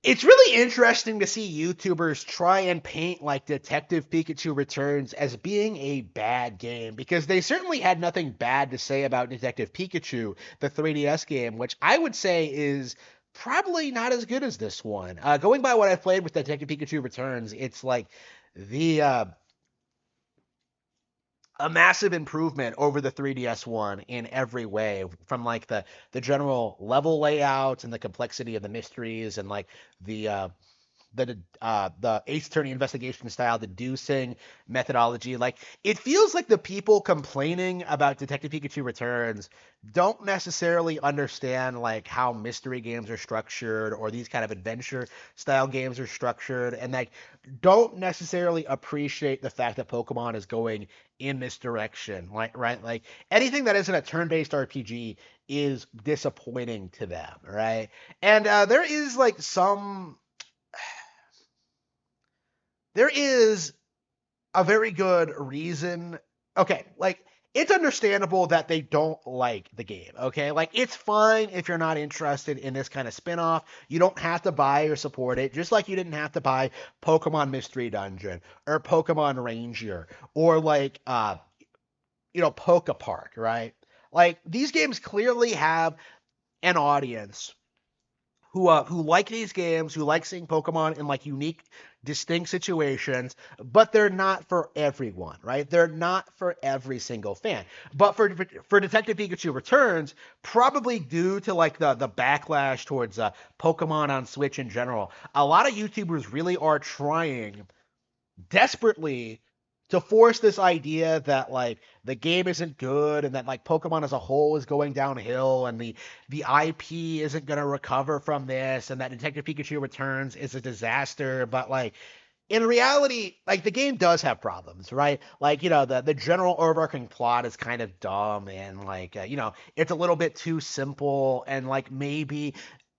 It's really interesting to see YouTubers try and paint like Detective Pikachu Returns as being a bad game because they certainly had nothing bad to say about Detective Pikachu, the 3DS game, which I would say is probably not as good as this one. Going by what I've played with Detective Pikachu Returns, it's like the a massive improvement over the 3DS one in every way, from like the general level layout and the complexity of the mysteries and like the Ace Attorney investigation style, deducing methodology. Like it feels like the people complaining about Detective Pikachu Returns don't necessarily understand like how mystery games are structured or these kind of adventure style games are structured, and like don't necessarily appreciate the fact that Pokemon is going in this direction. Like right, like anything that isn't a turn-based RPG is disappointing to them, right? And there is like there is a very good reason. Okay, like it's understandable that they don't like the game. Okay, like it's fine if you're not interested in this kind of spin-off. You don't have to buy or support it, just like you didn't have to buy Pokemon Mystery Dungeon or Pokemon Ranger or like Poke Park, right? Like these games clearly have an audience who like these games, who like seeing Pokemon in like unique, distinct situations, but they're not for everyone, right? They're not for every single fan. But for Detective Pikachu Returns, probably due to like the backlash towards Pokemon on Switch in general, a lot of YouTubers really are trying desperately to force this idea that like the game isn't good and that like Pokemon as a whole is going downhill and the IP isn't going to recover from this and that Detective Pikachu Returns is a disaster, but like in reality, like the game does have problems, right? Like the general overarching plot is kind of dumb and like it's a little bit too simple and like maybe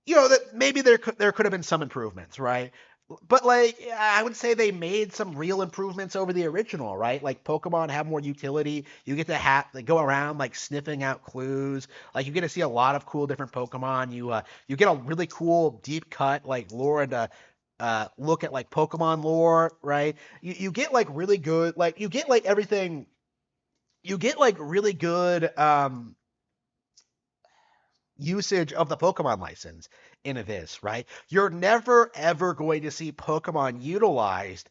that maybe there could have been some improvements, right? But like I would say they made some real improvements over the original, right? Like Pokemon have more utility. You get to like go around like sniffing out clues. Like you get to see a lot of cool different Pokemon. You get a really cool deep cut like lore and look at like Pokemon lore, right? You get like really good like you get like everything. You get like really good usage of the Pokemon license into this, right? You're never ever going to see Pokemon utilized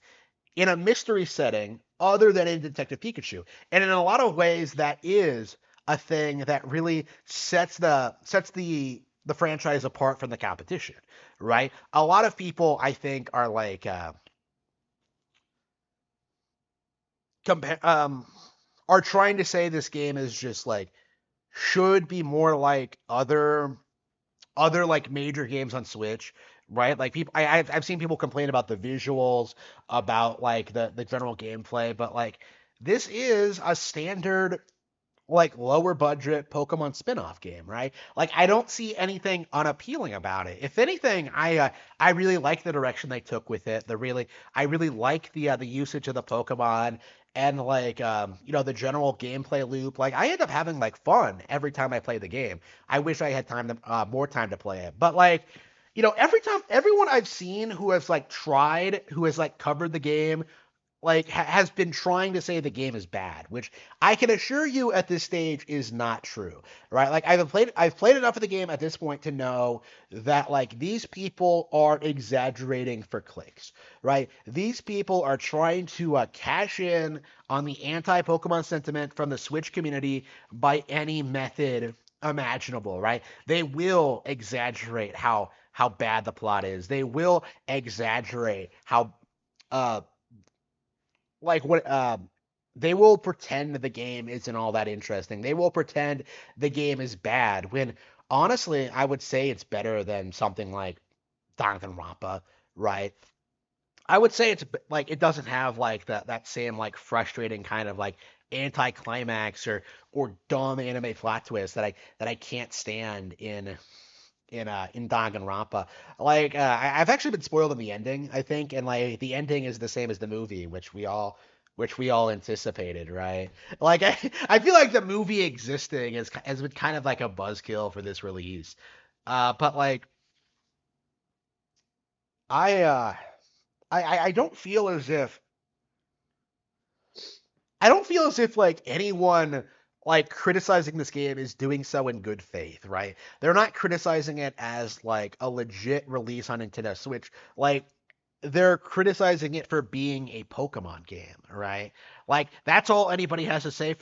in a mystery setting other than in Detective Pikachu. And in a lot of ways that is a thing that really sets the franchise apart from the competition, right? A lot of people I think are like compa- um are trying to say this game is just like should be more like other like major games on Switch, right? Like people, I've seen people complain about the visuals, about like the general gameplay, but like this is a standard like lower budget Pokemon spin-off game, right? Like I don't see anything unappealing about it. If anything, I really like the direction they took with it. I really like the usage of the Pokemon and like the general gameplay loop. Like I end up having like fun every time I play the game. I wish I had more time to play it. But like every time everyone I've seen who has like covered the game like has been trying to say the game is bad, which I can assure you at this stage is not true, right? Like I've played enough of the game at this point to know that like these people are exaggerating for clicks, right? These people are trying to cash in on the anti-Pokemon sentiment from the Switch community by any method imaginable, right? They will exaggerate how bad the plot is. They will exaggerate how uh like what they will pretend that the game isn't all that interesting. They will pretend the game is bad when honestly I would say it's better than something like Danganronpa, right? I would say like it doesn't have like that same like frustrating kind of like anticlimax or dumb anime plot twist that I can't stand in Danganronpa. Like I've actually been spoiled in the ending, I think, and like the ending is the same as the movie, which we all anticipated, right? Like I feel like the movie existing has been kind of like a buzzkill for this release. But like I uh I don't feel as if like anyone like criticizing this game is doing so in good faith, right? They're not criticizing it as like a legit release on Nintendo Switch. Like they're criticizing it for being a Pokemon game, right? Like that's all anybody has to say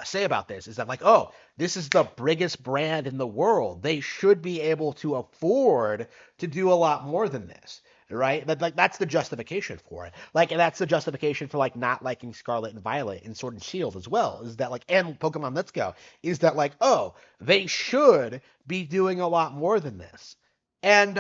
say about this is that like, oh, this is the biggest brand in the world. They should be able to afford to do a lot more than this, right? That like that's the justification for it. Like and that's the justification for like not liking Scarlet and Violet and Sword and Shield as well. Is that like and Pokemon Let's Go is that like, oh, they should be doing a lot more than this. And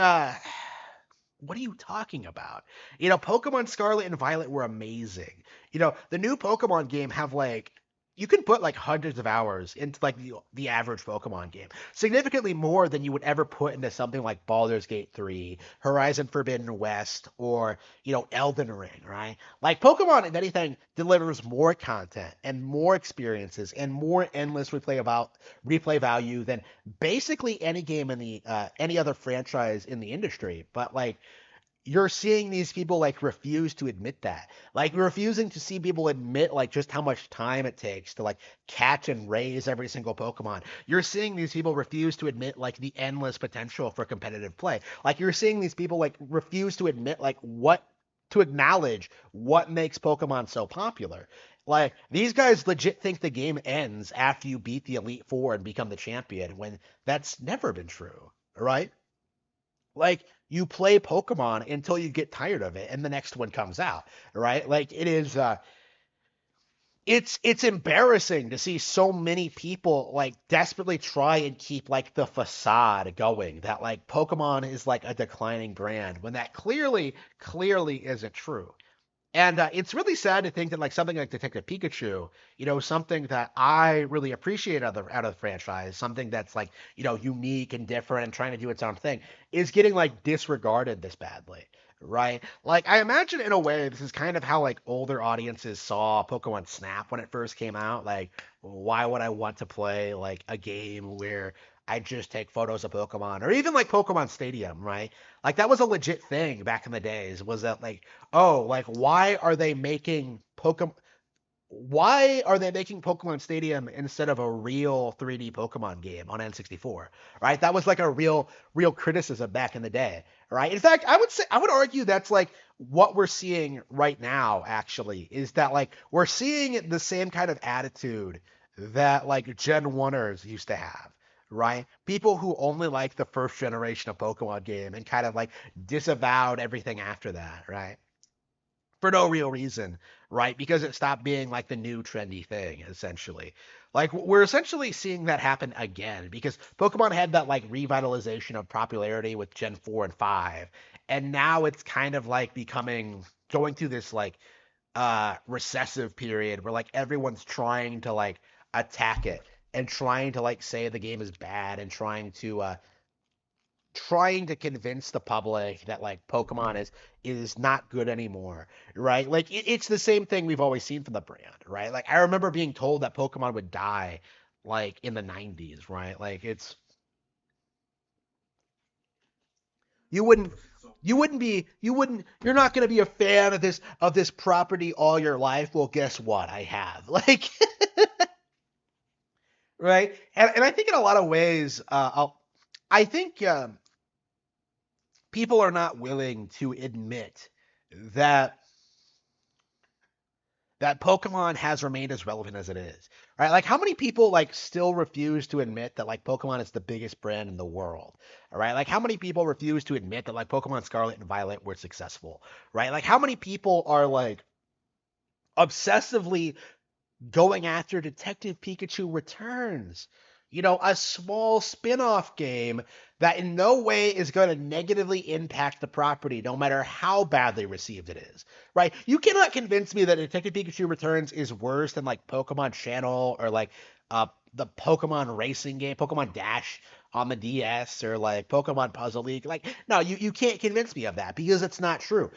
what are you talking about? Pokemon Scarlet and Violet were amazing. The new Pokemon game have like you can put like hundreds of hours into like the average Pokemon game. Significantly more than you would ever put into something like Baldur's Gate 3, Horizon Forbidden West, or, Elden Ring, right? Like Pokemon, if anything, delivers more content and more experiences and more endless replay value than basically any game in the any other franchise in the industry. But like you're seeing these people like refuse to admit that. Like refusing to see people admit like just how much time it takes to like catch and raise every single Pokemon. You're seeing these people refuse to admit like the endless potential for competitive play. Like you're seeing these people like refuse to admit like what to acknowledge what makes Pokemon so popular. Like these guys legit think the game ends after you beat the Elite Four and become the champion when that's never been true, right? Like you play Pokemon until you get tired of it and the next one comes out, right? Like it's embarrassing to see so many people like desperately try and keep like the facade going that like Pokemon is like a declining brand when that clearly isn't true. And it's really sad to think that like something like Detective Pikachu, something that I really appreciate out of the franchise, something that's like unique and different and trying to do its own thing, is getting like disregarded this badly, right? Like I imagine in a way this is kind of how like older audiences saw Pokemon Snap when it first came out. Like, why would I want to play like a game where I just take photos of Pokemon, or even like Pokemon Stadium, right? Like that was a legit thing back in the days. Was that like, oh, like why are they making Pokemon Stadium instead of a real 3D Pokemon game on N64? Right? That was like a real criticism back in the day, right? In fact, I would argue that's like what we're seeing right now actually is that like we're seeing the same kind of attitude that like Gen 1ers used to have. Right? People who only like the first generation of Pokemon game and kind of like disavowed everything after that, right? For no real reason, right? Because it stopped being like the new trendy thing, essentially. Like we're essentially seeing that happen again because Pokemon had that like revitalization of popularity with Gen 4 and 5, and now it's kind of like becoming going through this like recessive period where like everyone's trying to like attack it and trying to like say the game is bad and trying to convince the public that like Pokemon is not good anymore, right? Like it's the same thing we've always seen from the brand, right? Like I remember being told that Pokemon would die like in the 90s, right? Like you you're not going to be a fan of this property all your life. Well, guess what? I have. Like right? And I think in a lot of ways I think people are not willing to admit that Pokemon has remained as relevant as it is. Right? Like how many people like still refuse to admit that like Pokemon is the biggest brand in the world? All right? Like how many people refuse to admit that like Pokemon Scarlet and Violet were successful? Right? Like how many people are like obsessively going after Detective Pikachu Returns. A small spin off game that in no way is going to negatively impact the property, no matter how badly received it is. Right? You cannot convince me that Detective Pikachu Returns is worse than like Pokemon Channel or like the Pokemon racing game, Pokemon Dash on the DS or like Pokemon Puzzle League. Like, no, you can't convince me of that because it's not true.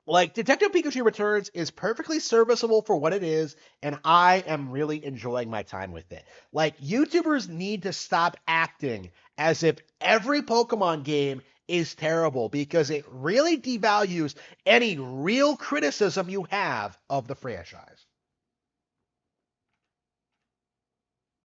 Like Detective Pikachu Returns is perfectly serviceable for what it is, and I am really enjoying my time with it. Like YouTubers need to stop acting as if every Pokemon game is terrible because it really devalues any real criticism you have of the franchise.